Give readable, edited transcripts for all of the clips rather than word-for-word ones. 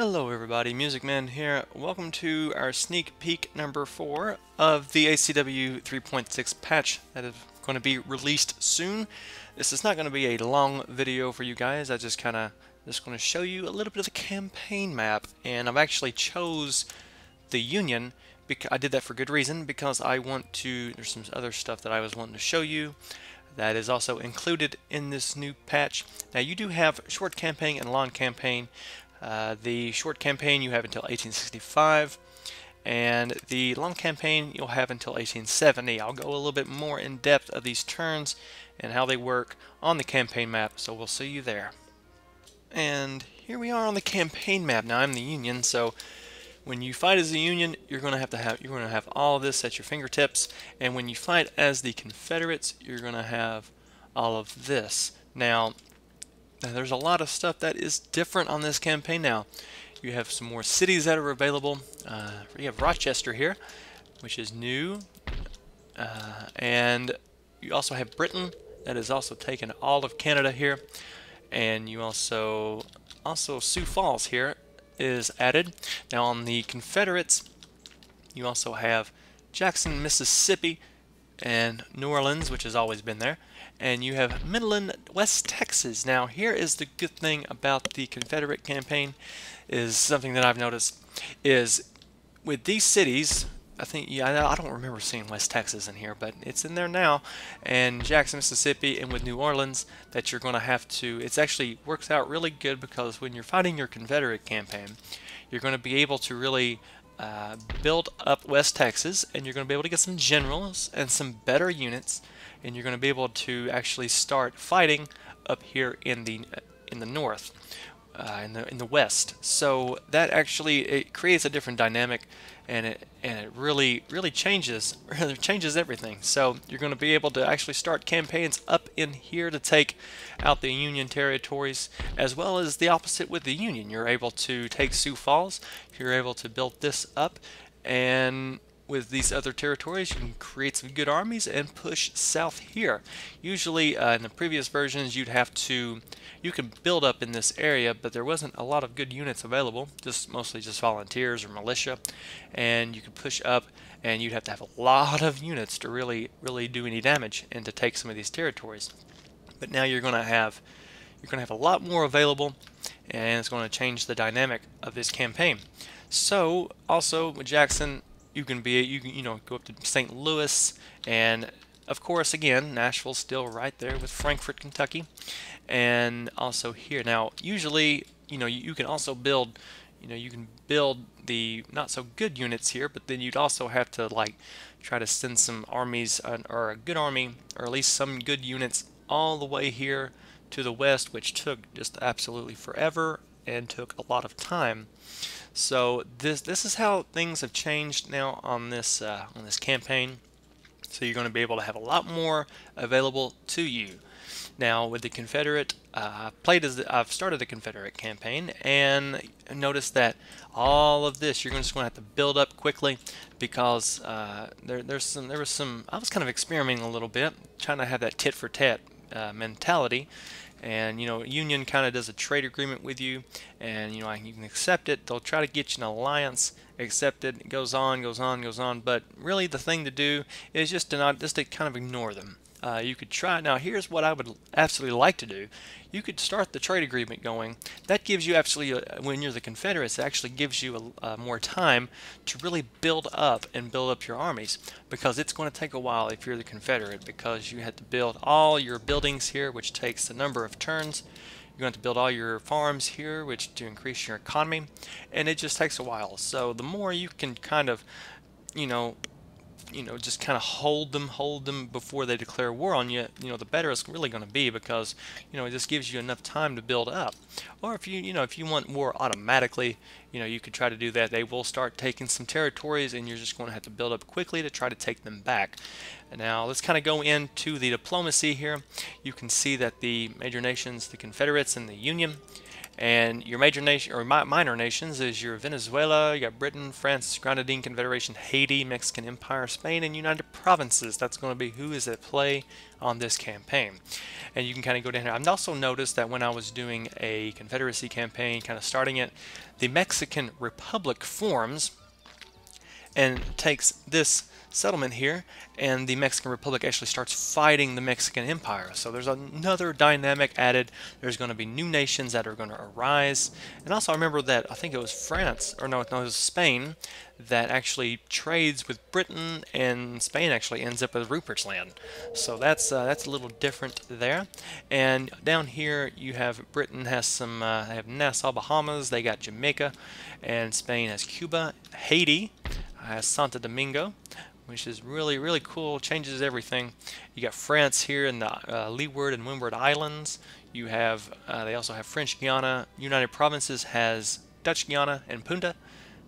Hello everybody, Music Man here. Welcome to our sneak peek number 4 of the ACW 3.6 patch that is going to be released soon. This is not going to be a long video for you guys. I just going to show you a little bit of the campaign map, and I've actually chose the Union. I did that for good reason, because I want to, there's some other stuff that I was wanting to show you that is also included in this new patch. Now you do have short campaign and long campaign. The short campaign you have until 1865, and the long campaign you'll have until 1870. I'll go a little bit more in depth of these turns and how they work on the campaign map, so we'll see you there. And here we are on the campaign map. Now I'm the Union, so when you fight as the Union, you're going to have all this at your fingertips, and when you fight as the Confederates, you're going to have all of this. Now there's a lot of stuff that is different on this campaign now. You have some more cities that are available. You have Rochester here, which is new, and you also have Britain that has also taken all of Canada here, and you also Sioux Falls here is added. Now on the Confederates, you also have Jackson, Mississippi, and New Orleans, which has always been there, and you have Midland, West Texas. Now here is the good thing about the Confederate campaign, is something that I've noticed, is with these cities, I don't remember seeing West Texas in here, but it's in there now, and Jackson, Mississippi, and with New Orleans, that you're going to have to, it actually works out really good, because when you're fighting your Confederate campaign, you're going to be able to really build up West Texas, and you're going to be able to get some generals and some better units, and you're going to be able to actually start fighting up here in the north, in the west. So that actually, it creates a different dynamic, and it really changes everything. So you're going to be able to actually start campaigns up in here to take out the Union territories, as well as the opposite with the Union. You're able to take Sioux Falls, you're able to build this up, and with these other territories you can create some good armies and push south here. Usually in the previous versions you can build up in this area, but there wasn't a lot of good units available, mostly just volunteers or militia, and you could push up, and you'd have to have a lot of units to really do any damage and to take some of these territories. But now you're going to have a lot more available, and it's going to change the dynamic of this campaign. So also with Jackson, you can go up to St. Louis, and of course again Nashville's still right there with Frankfort, Kentucky, and also here. Now usually you can also build the not so good units here, but then you'd also have to try to send some armies, or a good army, or at least some good units all the way here to the west, which took just absolutely forever and took a lot of time. So this is how things have changed now on this campaign. So you're going to be able to have a lot more available to you. Now with the Confederate, I've started the Confederate campaign, and notice that all of this you're just going to have to build up quickly, because there was some. I was kind of experimenting a little bit, trying to have that tit for tat mentality. And Union kind of does a trade agreement with you, and you can accept it. They'll try to get you an alliance, accept it. It goes on, but really the thing to do is just to kind of ignore them. You could try. Now here's what I would absolutely like to do. You could start the trade agreement going. That gives you when you're the Confederates, it actually gives you more time to really build up your armies, because it's going to take a while if you're the Confederate, because you have to build all your buildings here, which takes a number of turns. You're going to build all your farms here, which to increase your economy, and it just takes a while. So the more you can kind of just kind of hold them before they declare war on you, the better it's really going to be, because it just gives you enough time to build up. Or if you want war automatically, you could try to do that. They will start taking some territories, and you're just going to have to build up quickly to try to take them back. And now let's kind of go into the diplomacy here. You can see that the major nations, the Confederates and the Union, And your major nation or minor nations is your Venezuela, you got Britain, France, Grenadine Confederation, Haiti, Mexican Empire, Spain, and United Provinces. That's going to be who is at play on this campaign. And you can kind of go down here. I've also noticed that when I was doing a Confederacy campaign, kind of starting it, the Mexican Republic forms and takes this settlement here, and the Mexican Republic actually starts fighting the Mexican Empire. So there's another dynamic added. There's going to be new nations that are going to arise. And also I remember that I think it was France, or no, it was Spain, that actually trades with Britain, and Spain actually ends up with Rupert's Land. So that's a little different there. And down here you have Britain has some, they have Nassau, Bahamas, they got Jamaica, and Spain has Cuba, Haiti has Santo Domingo, which is really, really cool, changes everything. You got France here in the Leeward and Windward Islands. You have, they also have French Guiana. United Provinces has Dutch Guiana and Punta.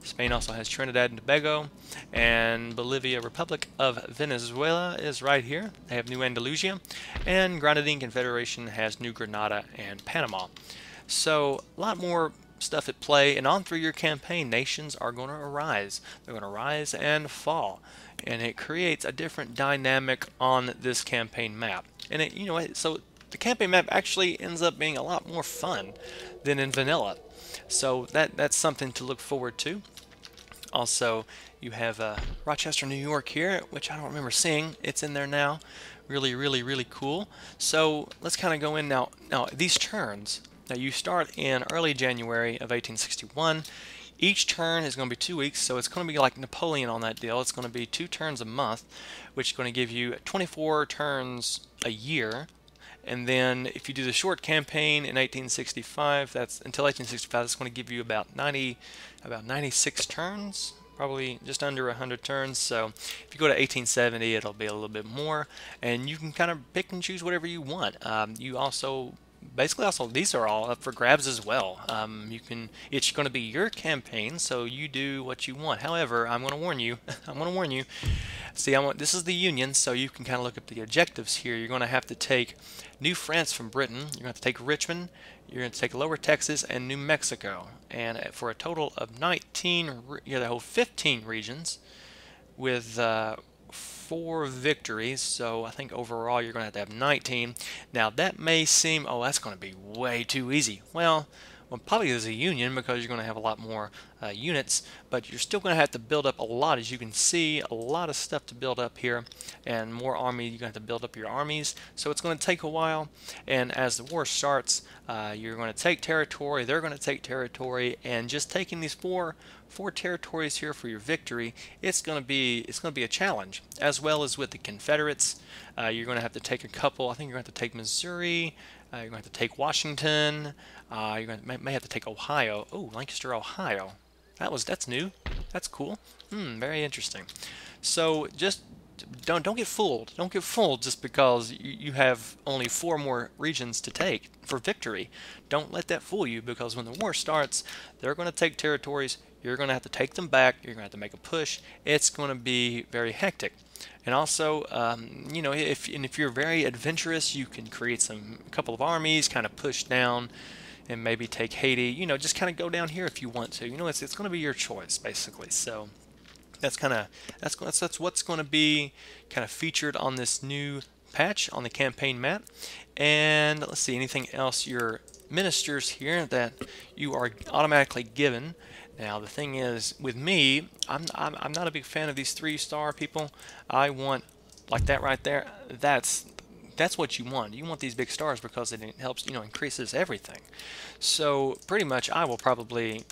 Spain also has Trinidad and Tobago. And Bolivia Republic of Venezuela is right here. They have New Andalusia. And Grenadine Confederation has New Granada and Panama. So a lot more stuff at play, and on through your campaign, nations are going to arise. They're going to rise and fall, and it creates a different dynamic on this campaign map. And it, so the campaign map actually ends up being a lot more fun than in vanilla. So that's something to look forward to. Also, you have Rochester, New York here, which I don't remember seeing. It's in there now. Really, really, really cool. So let's kind of go in now. Now these turns. Now you start in early January of 1861. Each turn is going to be 2 weeks, so it's going to be like Napoleon on that deal. It's going to be 2 turns a month, which is going to give you 24 turns a year. And then if you do the short campaign in 1865, that's until 1865, that's going to give you about 96 turns, probably just under 100 turns. So if you go to 1870, it'll be a little bit more, and you can kind of pick and choose whatever you want. You also basically these are all up for grabs as well. It's going to be your campaign, so you do what you want. However, I'm going to warn you. See, this is the Union, so you can kind of look at the objectives here. You're going to have to take New France from Britain. You're going to have to take Richmond. You're going to take Lower Texas and New Mexico, and for a total of 19, the whole 15 regions with 4 victories, so I think overall you're going to have 19. Now that may seem, oh, that's going to be way too easy. Well, probably as a Union, because you're going to have a lot more units, but you're still going to have to build up a lot. As you can see, a lot of stuff to build up here, and more army. You're going to have to build up your armies, so it's going to take a while. And as the war starts, you're going to take territory, they're going to take territory, and just taking these four territories here for your victory, it's going to be a challenge. As well as with the Confederates, you're going to have to take a couple. I think you're going to have to take Missouri. You're going to have to take Washington. May have to take Ohio. Oh, Lancaster, Ohio. That's new. That's cool. Very interesting. So just don't get fooled. Don't get fooled just because you have only 4 more regions to take for victory. Don't let that fool you, because when the war starts, they're going to take territories. You're going to have to take them back. You're going to have to make a push. It's going to be very hectic. And also, if you're very adventurous, you can create a couple of armies, kind of push down, and maybe take Haiti. Just kind of go down here if you want to. It's going to be your choice basically. So that's what's going to be kind of featured on this new patch on the campaign map. And let's see, anything else? Your ministers here that you are automatically given. Now the thing is, with me, I'm not a big fan of these 3-star people. I want, like that right there, that's what you want. You want these big stars because it helps, increases everything. So pretty much I will probably,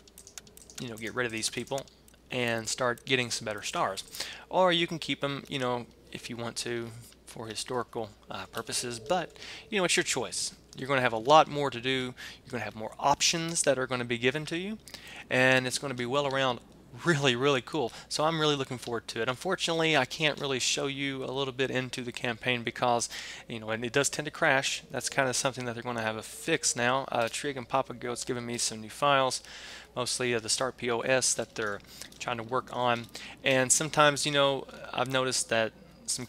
get rid of these people and start getting some better stars. Or you can keep them, if you want to, for historical purposes, but it's your choice. You're going to have a lot more to do. You're going to have more options that are going to be given to you, and it's going to be well around really, really cool. So I'm really looking forward to it. Unfortunately, I can't really show you a little bit into the campaign because, and it does tend to crash. That's kind of something that they're going to have a fix now. Trig and Papa Goat's giving me some new files, mostly the Start POS that they're trying to work on. And sometimes, I've noticed that the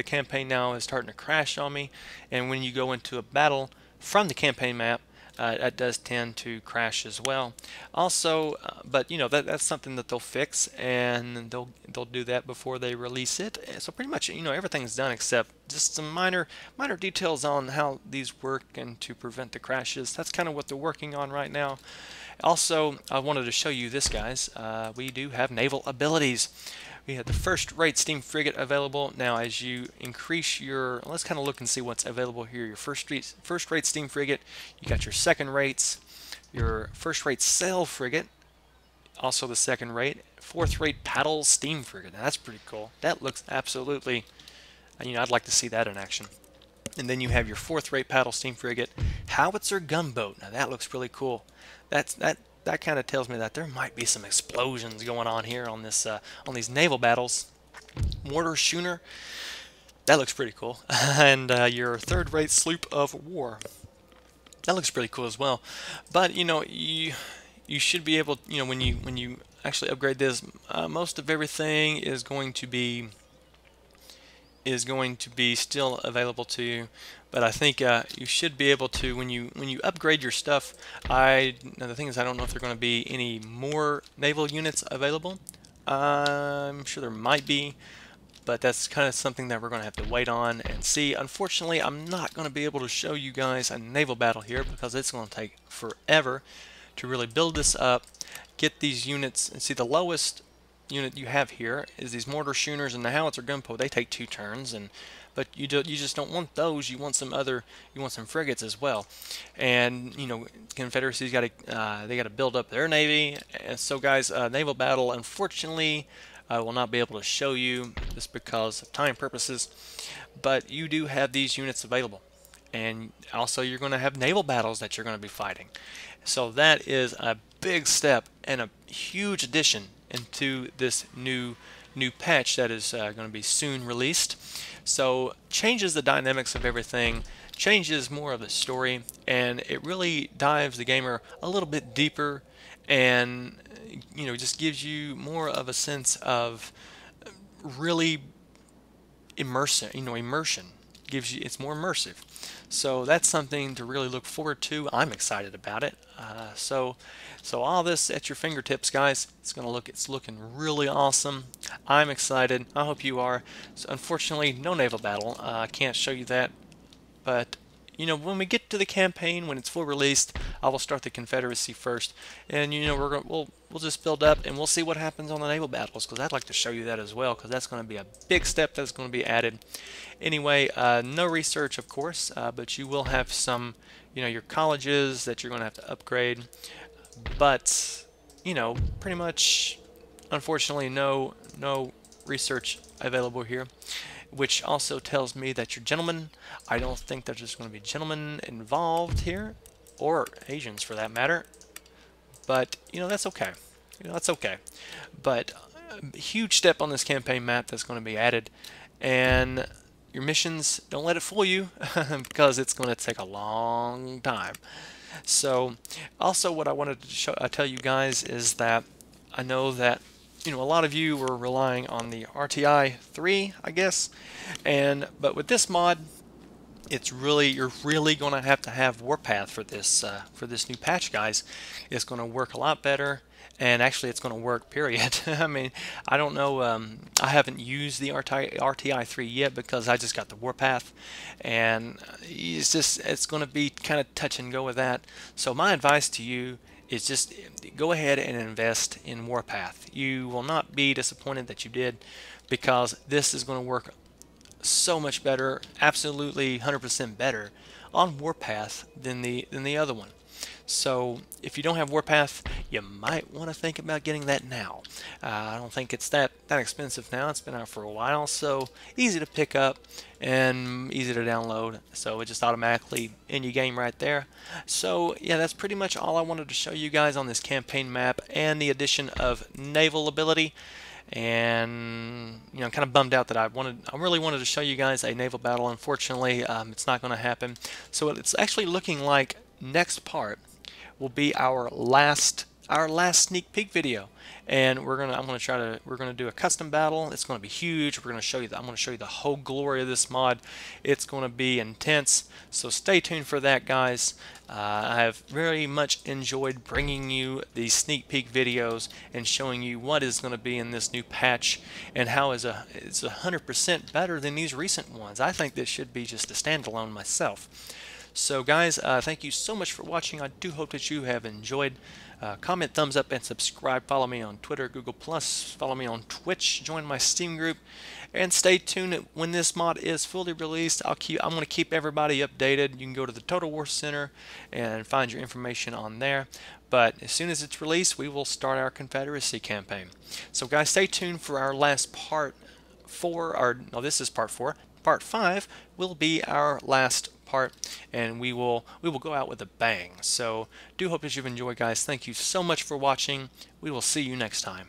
campaign now is starting to crash on me, and when you go into a battle from the campaign map, It does tend to crash as well. Also, but you know that's something that they'll fix, and they'll do that before they release it. So pretty much, you know, everything's done except just some minor details on how these work and to prevent the crashes. That's kind of what they're working on right now. Also, I wanted to show you this, guys. We do have naval abilities. We have the first-rate steam frigate available. Now, as you increase your, let's kind of look and see what's available here. Your first-rate steam frigate. You got your second rates, your first-rate sail frigate, also the second rate, fourth-rate paddle steam frigate. Now, that's pretty cool. That looks absolutely, you know, I'd like to see that in action. And then you have your fourth-rate paddle steam frigate, howitzer gunboat. Now, that looks really cool. That kind of tells me that there might be some explosions going on here on this on these naval battles. Mortar schooner, that looks pretty cool. And your third-rate sloop of war, that looks pretty cool as well. But you know, you should be able, you know, when you actually upgrade this, most of everything is going to be still available to you. But I think you should be able to, when you upgrade your stuff. Now the thing is, I don't know if there are going to be any more naval units available. I'm sure there might be, but that's kind of something that we're going to have to wait on and see. Unfortunately, I'm not going to be able to show you guys a naval battle here because it's going to take forever to really build this up, get these units, and see the lowest unit you have here is these mortar schooners and the howitzer gunboat. They take 2 turns, but you just don't want those. You want some frigates as well. And you know, Confederacy's got to they got to build up their navy. And so guys, naval battle, unfortunately, I will not be able to show you just because of time purposes, but you do have these units available. And also you're going to have naval battles that you're going to be fighting. So that is a big step and a huge addition into this new patch that is going to be soon released. So changes the dynamics of everything, changes more of the story, and it really dives the gamer a little bit deeper, and you know, just gives you more of a sense of really immersion. Gives you, it's more immersive. So that's something to really look forward to. I'm excited about it. So all this at your fingertips, guys. It's looking really awesome. I'm excited. I hope you are. So unfortunately, no naval battle. I can't show you that. But you know, when we get to the campaign, when it's full released, I will start the Confederacy first, and you know, we'll just build up and we'll see what happens on the naval battles, because I'd like to show you that as well, because that's going to be a big step that's going to be added. Anyway, no research, of course, but you will have some, you know, your colleges that you're going to have to upgrade. But you know, pretty much, unfortunately, no research available here, which also tells me that your gentlemen, I don't think there's just going to be gentlemen involved here, or Asians for that matter. But you know, that's okay. You know, that's okay. But a huge step on this campaign map that's going to be added, and your missions, don't let it fool you because it's going to take a long time. So also what I wanted to tell you guys is that I know that, you know, a lot of you were relying on the RTI 3, I guess, but with this mod, you're really going to have Warpath for this new patch, guys. It's going to work a lot better, and actually it's going to work, period. I mean, I don't know, I haven't used the RTI 3 yet because I just got the Warpath, and it's going to be kind of touch and go with that. So my advice to you is just go ahead and invest in Warpath. You will not be disappointed that you did, because this is going to work so much better, absolutely 100% better on Warpath than the other one. So if you don't have Warpath, you might want to think about getting that now. I don't think it's that expensive now. It's been out for a while, so easy to pick up and easy to download. So it just automatically in your game right there. So yeah, that's pretty much all I wanted to show you guys on this campaign map and the addition of naval ability. And you know, I'm kind of bummed out that I really wanted to show you guys a naval battle. Unfortunately, it's not going to happen. So it's actually looking like next part will be our last our last sneak peek video, and we're gonna do a custom battle. It's gonna be huge. We're gonna show you I'm gonna show you the whole glory of this mod. It's gonna be intense, so stay tuned for that, guys. I have very much enjoyed bringing you these sneak peek videos and showing you what is going to be in this new patch and how it's 100% better than these recent ones. I think this should be just a standalone myself. So guys, thank you so much for watching. I do hope that you have enjoyed. Comment, thumbs up, and subscribe. Follow me on Twitter, Google+, follow me on Twitch, join my Steam group, and stay tuned. When this mod is fully released, I'm going to keep everybody updated. You can go to the Total War Center and find your information on there. But as soon as it's released, we will start our Confederacy campaign. So guys, stay tuned for our last part 4, or no, this is part 4. Part 5 will be our last part, and we will go out with a bang. So do hope that you've enjoyed, guys. Thank you so much for watching. We will see you next time.